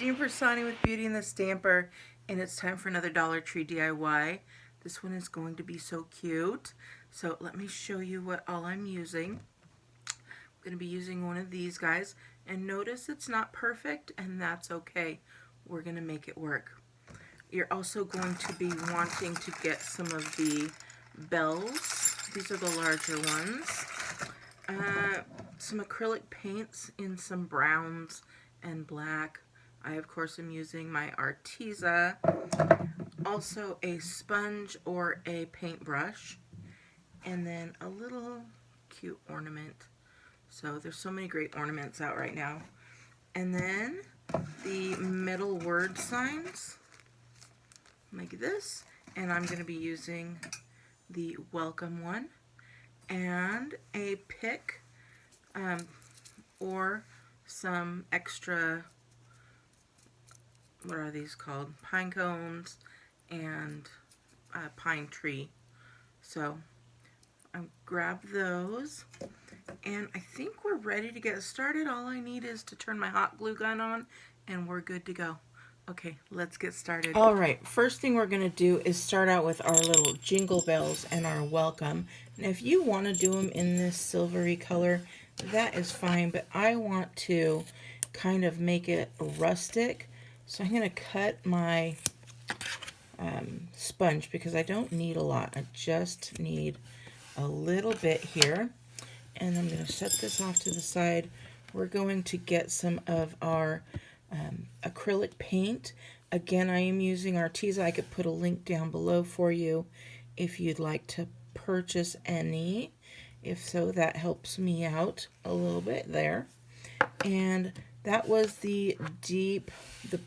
Jean Piersanti with Beauty and the Stamper, and it's time for another Dollar Tree DIY. This one is going to be so cute. So let me show you what all I'm using. I'm going to be using one of these guys, and notice it's not perfect, and that's okay. We're going to make it work. You're also going to be wanting to get some of the bells. These are the larger ones. Some acrylic paints in some browns and black. I, of course, am using my Arteza. Also a sponge or a paintbrush. And then a little cute ornament. So there's so many great ornaments out right now. And then the metal word signs, like this. And I'm going to be using the welcome one. And a pick or some extra, what are these called? Pine cones and pine tree. So I grabbed those, and I think we're ready to get started. All I need is to turn my hot glue gun on, and we're good to go. Okay, let's get started. All right, first thing we're going to do is start out with our little jingle bells and our welcome. And if you want to do them in this silvery color, that is fine, but I want to kind of make it rustic. So I'm going to cut my sponge because I don't need a lot. I just need a little bit here. And I'm going to set this off to the side. We're going to get some of our acrylic paint. Again, I am using Arteza. I could put a link down below for you if you'd like to purchase any. If so, that helps me out a little bit there. And that was the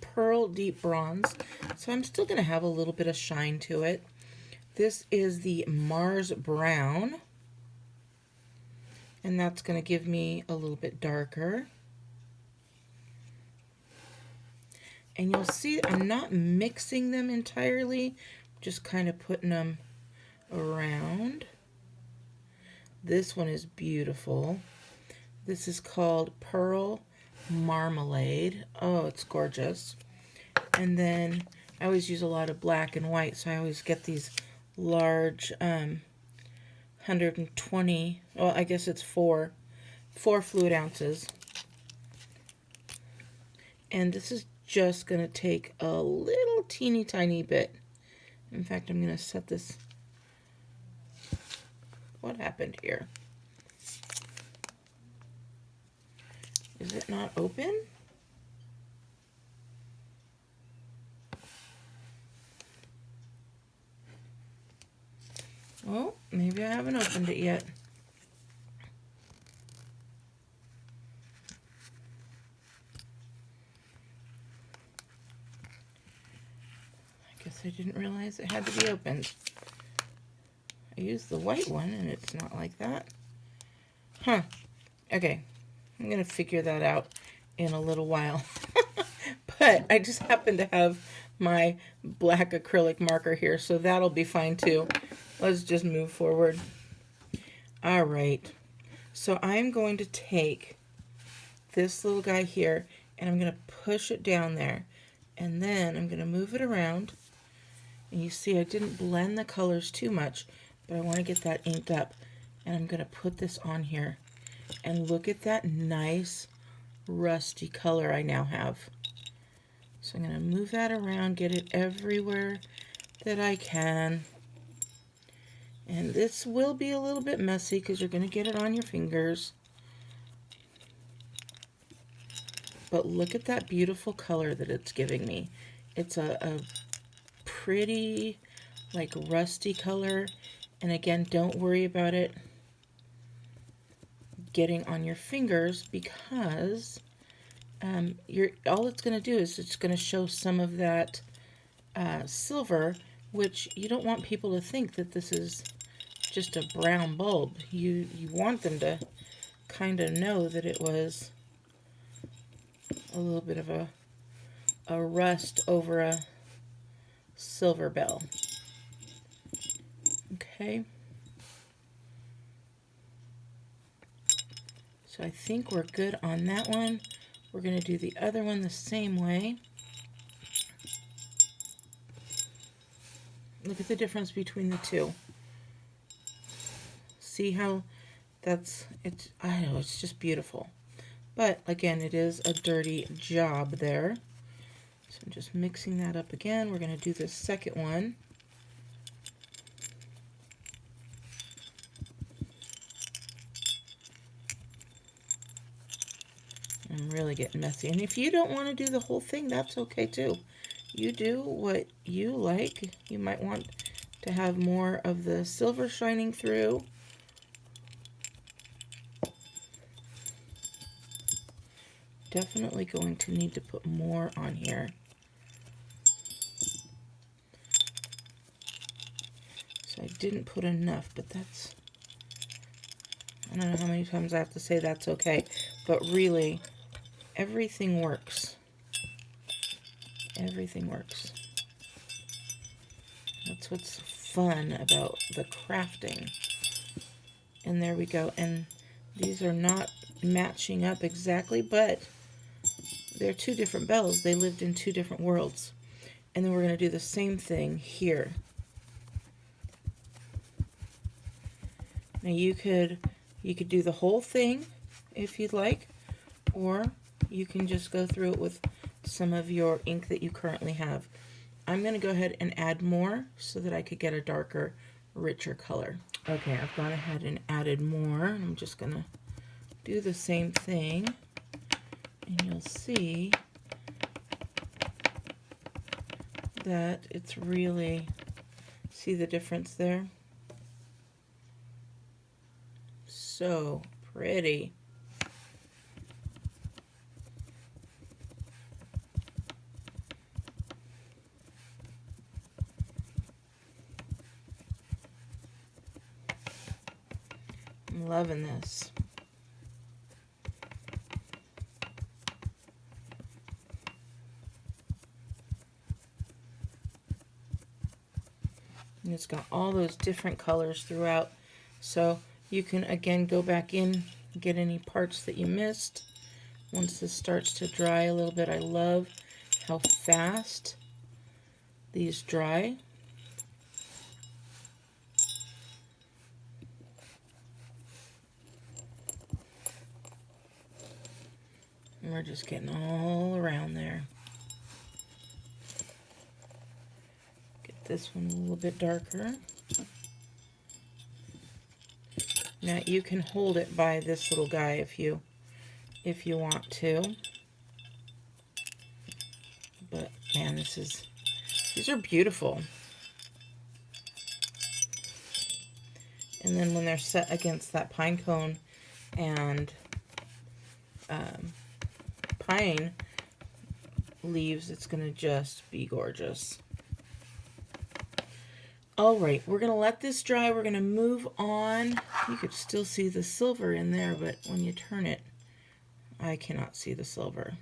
pearl deep bronze. So I'm still going to have a little bit of shine to it. This is the Mars brown. And that's going to give me a little bit darker. And you'll see I'm not mixing them entirely, just kind of putting them around. This one is beautiful. This is called Pearl Marmalade. Oh, it's gorgeous. And then I always use a lot of black and white, so I always get these large 120, well, I guess it's four fluid ounces. And this is just going to take a little teeny tiny bit. In fact, I'm going to set this. What happened here? Is it not open? Oh, maybe I haven't opened it yet. I guess I didn't realize it had to be opened. I used the white one and it's not like that. Huh. Okay. I'm going to figure that out in a little while. But I just happen to have my black acrylic marker here, so that'll be fine too. Let's just move forward. All right. So I'm going to take this little guy here and I'm going to push it down there. And then I'm going to move it around. And you see I didn't blend the colors too much, but I want to get that inked up. And I'm going to put this on here. And look at that nice rusty color I now have. So I'm going to move that around, get it everywhere that I can. And this will be a little bit messy because you're going to get it on your fingers. But look at that beautiful color that it's giving me. It's a pretty, like, rusty color. And again, don't worry about it getting on your fingers because all it's going to do is it's going to show some of that silver, which you don't want people to think that this is just a brown bulb. You want them to kind of know that it was a little bit of a rust over a silver bell. Okay. So I think we're good on that one. We're going to do the other one the same way. Look at the difference between the two. See how I know, it's just beautiful. But again, it is a dirty job there. So I'm just mixing that up again. We're going to do the second one. I'm really getting messy. And if you don't want to do the whole thing, that's okay too. You do what you like. You might want to have more of the silver shining through. Definitely going to need to put more on here. So I didn't put enough, but that's, I don't know how many times I have to say that's okay, but really, everything works. Everything works. That's what's fun about the crafting. And there we go. And these are not matching up exactly, but they're two different bells. They lived in two different worlds. And then we're going to do the same thing here. Now you could do the whole thing if you'd like, or you can just go through it with some of your ink that you currently have. I'm going to go ahead and add more so that I could get a darker, richer color. Okay, I've gone ahead and added more. I'm just going to do the same thing, and you'll see that it's really, see the difference there? So pretty. I'm loving this. And it's got all those different colors throughout. So you can again go back in, get any parts that you missed. Once this starts to dry a little bit, I love how fast these dry. And we're just getting all around there. Get this one a little bit darker. Now you can hold it by this little guy if you want to. But man, these are beautiful. And then when they're set against that pine cone and pine leaves, it's going to just be gorgeous. All right, we're going to let this dry. We're going to move on. You could still see the silver in there, but when you turn it, I cannot see the silver.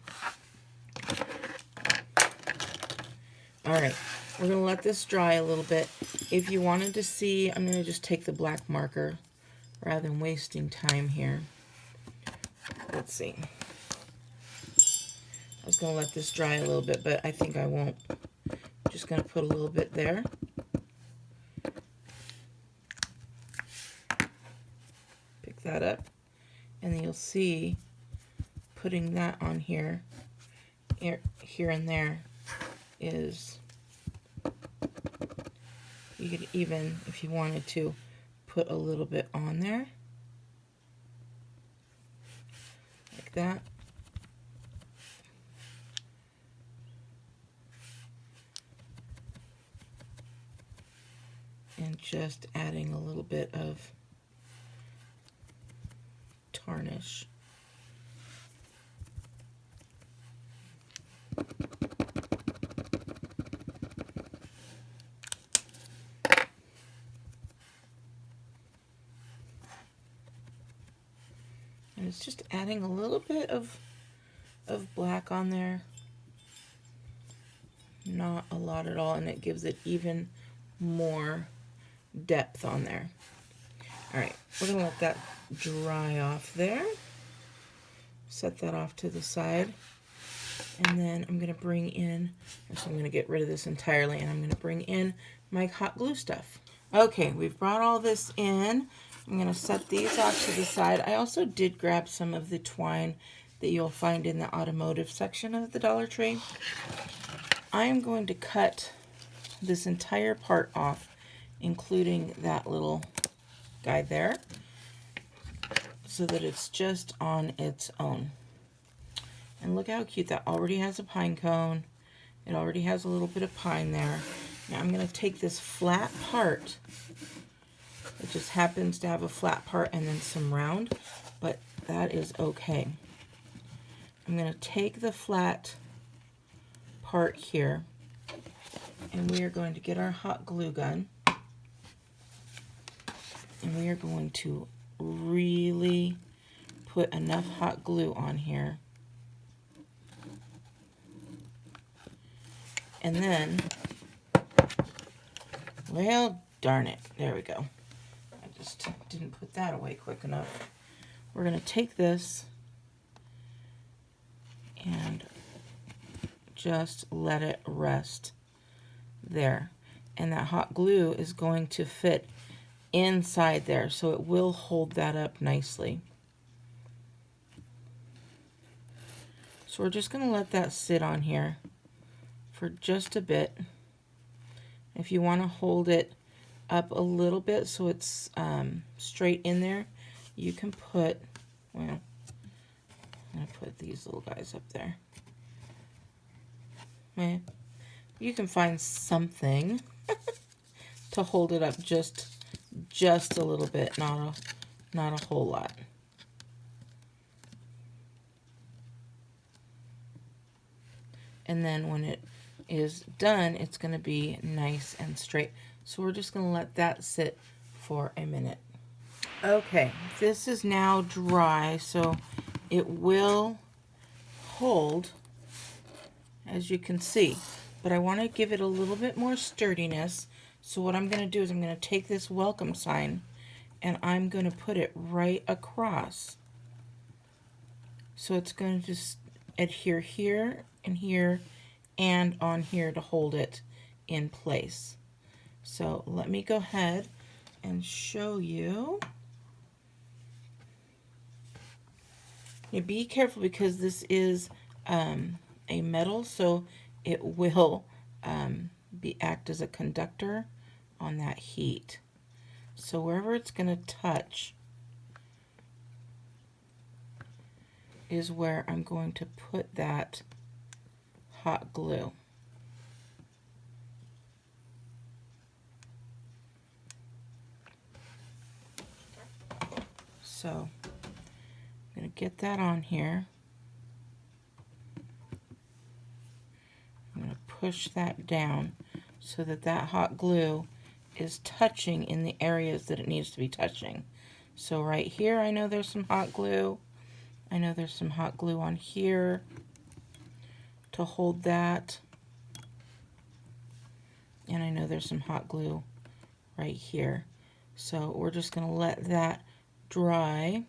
All right, we're going to let this dry a little bit. If you wanted to see, I'm going to just take the black marker rather than wasting time here. Let's see. I was going to let this dry a little bit, but I think I won't. I'm just going to put a little bit there. Pick that up. And then you'll see putting that on here and there is, you could even, if you wanted to, put a little bit on there. Like that. And just adding a little bit of tarnish. And it's just adding a little bit of black on there. Not a lot at all, and it gives it even more depth on there. All right, we're gonna let that dry off there. set that off to the side. And then I'm going to bring in, so I'm going to get rid of this entirely, and I'm going to bring in my hot glue stuff. Okay, we've brought all this in. I'm going to set these off to the side. I also did grab some of the twine that you'll find in the automotive section of the Dollar Tree. I am going to cut this entire part off, including that little guy there, so that it's just on its own. And look how cute that already has a pine cone. It already has a little bit of pine there. Now I'm going to take this flat part. It just happens to have a flat part and then some round, but that is okay. I'm going to take the flat part here, and we are going to get our hot glue gun, and we are going to really put enough hot glue on here. And then, well, darn it, there we go. I just didn't put that away quick enough. We're going to take this and just let it rest there. And that hot glue is going to fit inside there, so it will hold that up nicely. So we're just going to let that sit on here for just a bit. If you want to hold it up a little bit so it's straight in there, you can put, well, I'm going to put these little guys up there. You can find something to hold it up just a little bit, not a whole lot. And then when it is done, it's going to be nice and straight. So we're just going to let that sit for a minute. Okay, this is now dry, so it will hold, as you can see. But I want to give it a little bit more sturdiness. So what I'm going to do is I'm going to take this welcome sign and I'm going to put it right across. So it's going to just adhere here and here and on here to hold it in place. So let me go ahead and show you. Now be careful because this is a metal, so it will act as a conductor on that heat. So wherever it's going to touch is where I'm going to put that hot glue. So I'm going to get that on here. I'm going to push that down so that that hot glue is touching in the areas that it needs to be touching. So right here, I know there's some hot glue. I know there's some hot glue on here to hold that. And I know there's some hot glue right here. So we're just going to let that dry.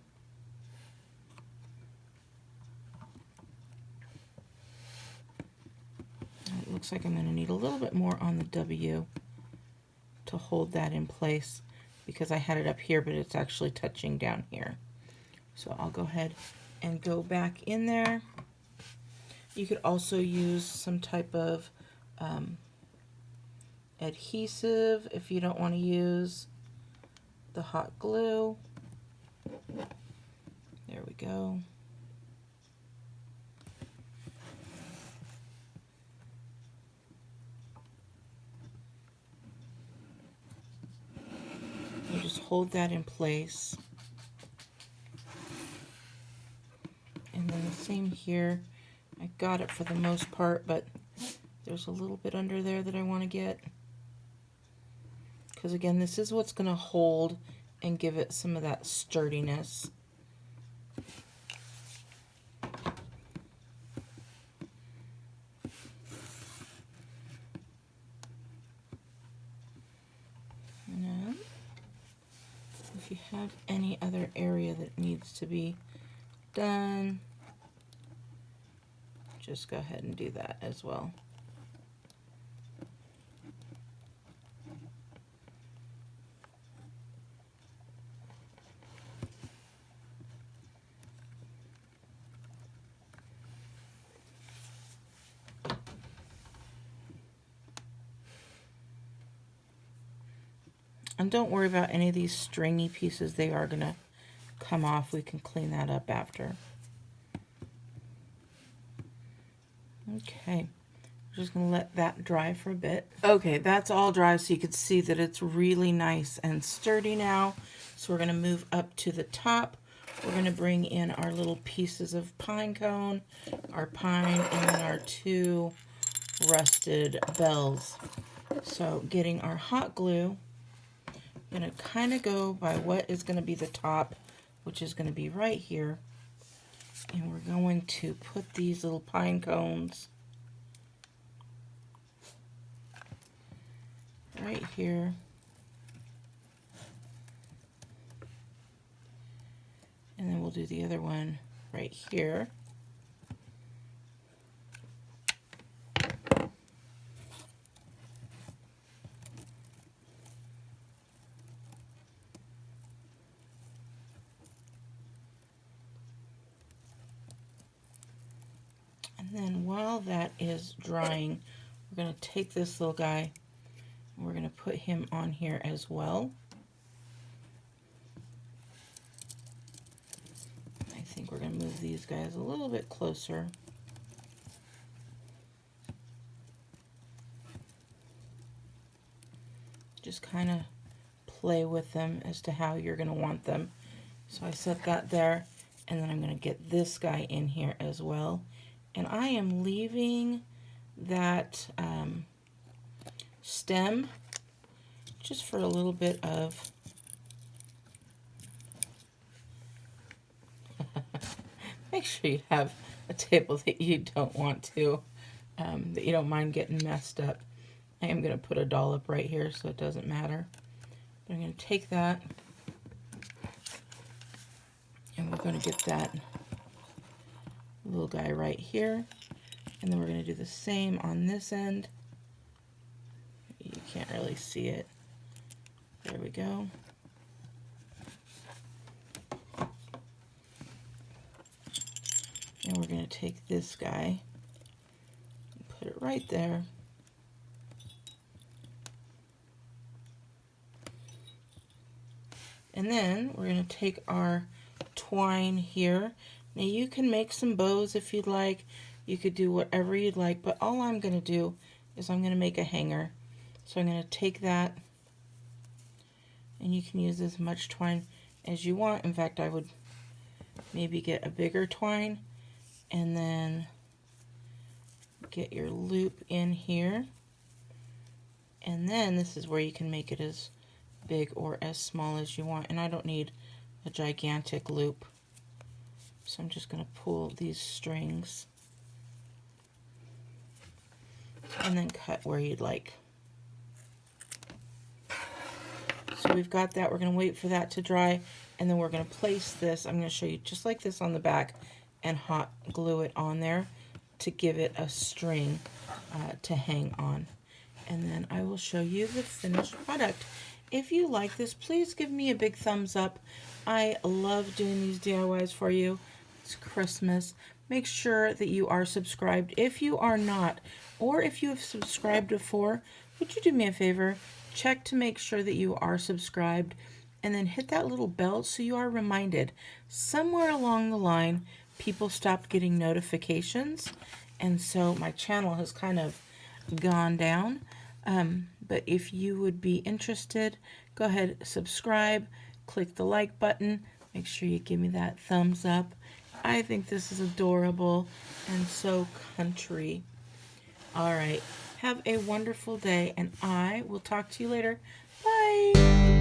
It looks like I'm going to need a little bit more on the W to hold that in place because I had it up here, but it's actually touching down here. So I'll go ahead and go back in there. You could also use some type of adhesive if you don't want to use the hot glue. There we go. You just hold that in place. And then the same here. I got it for the most part, but there's a little bit under there that I want to get. Because again, this is what's going to hold and give it some of that sturdiness. And if you have any other area that needs to be done, just go ahead and do that as well. And don't worry about any of these stringy pieces. They are going to come off. We can clean that up after. Okay, we're just going to let that dry for a bit. Okay, that's all dry, so you can see that it's really nice and sturdy now. So we're going to move up to the top. We're going to bring in our little pieces of pine cone, our pine, and then our 2 rusted bells. So getting our hot glue, I'm going to kind of go by what is going to be the top, which is going to be right here. And we're going to put these little pine cones right here. And then we'll do the other one right here. And then while that is drying, we're going to take this little guy and we're going to put him on here as well. I think we're going to move these guys a little bit closer. Just kind of play with them as to how you're going to want them. So I set that there, and then I'm going to get this guy in here as well. And I am leaving that stem just for a little bit of make sure you have a table that you don't want to, that you don't mind getting messed up. I am going to put a dollop right here so it doesn't matter. But I'm going to take that and we're going to get that little guy right here. And then we're going to do the same on this end. You can't really see it. There we go. And we're going to take this guy and put it right there. And then we're going to take our twine here. Now you can make some bows if you'd like. You could do whatever you'd like, but all I'm going to do is I'm going to make a hanger. So I'm going to take that, and you can use as much twine as you want. In fact, I would maybe get a bigger twine, and then get your loop in here. And then this is where you can make it as big or as small as you want. And I don't need a gigantic loop. So I'm just going to pull these strings and then cut where you'd like. So we've got that. We're going to wait for that to dry, and then we're going to place this. I'm going to show you just like this on the back and hot glue it on there to give it a string to hang on. And then I will show you the finished product. If you like this, please give me a big thumbs up. I love doing these DIYs for you. It's Christmas. Make sure that you are subscribed. If you are not, or if you have subscribed before, would you do me a favor? Check to make sure that you are subscribed, and then hit that little bell so you are reminded. Somewhere along the line, people stopped getting notifications, and so my channel has kind of gone down. But if you would be interested, go ahead, subscribe, click the like button, make sure you give me that thumbs up. I think this is adorable and so country. All right, have a wonderful day, and I will talk to you later. Bye.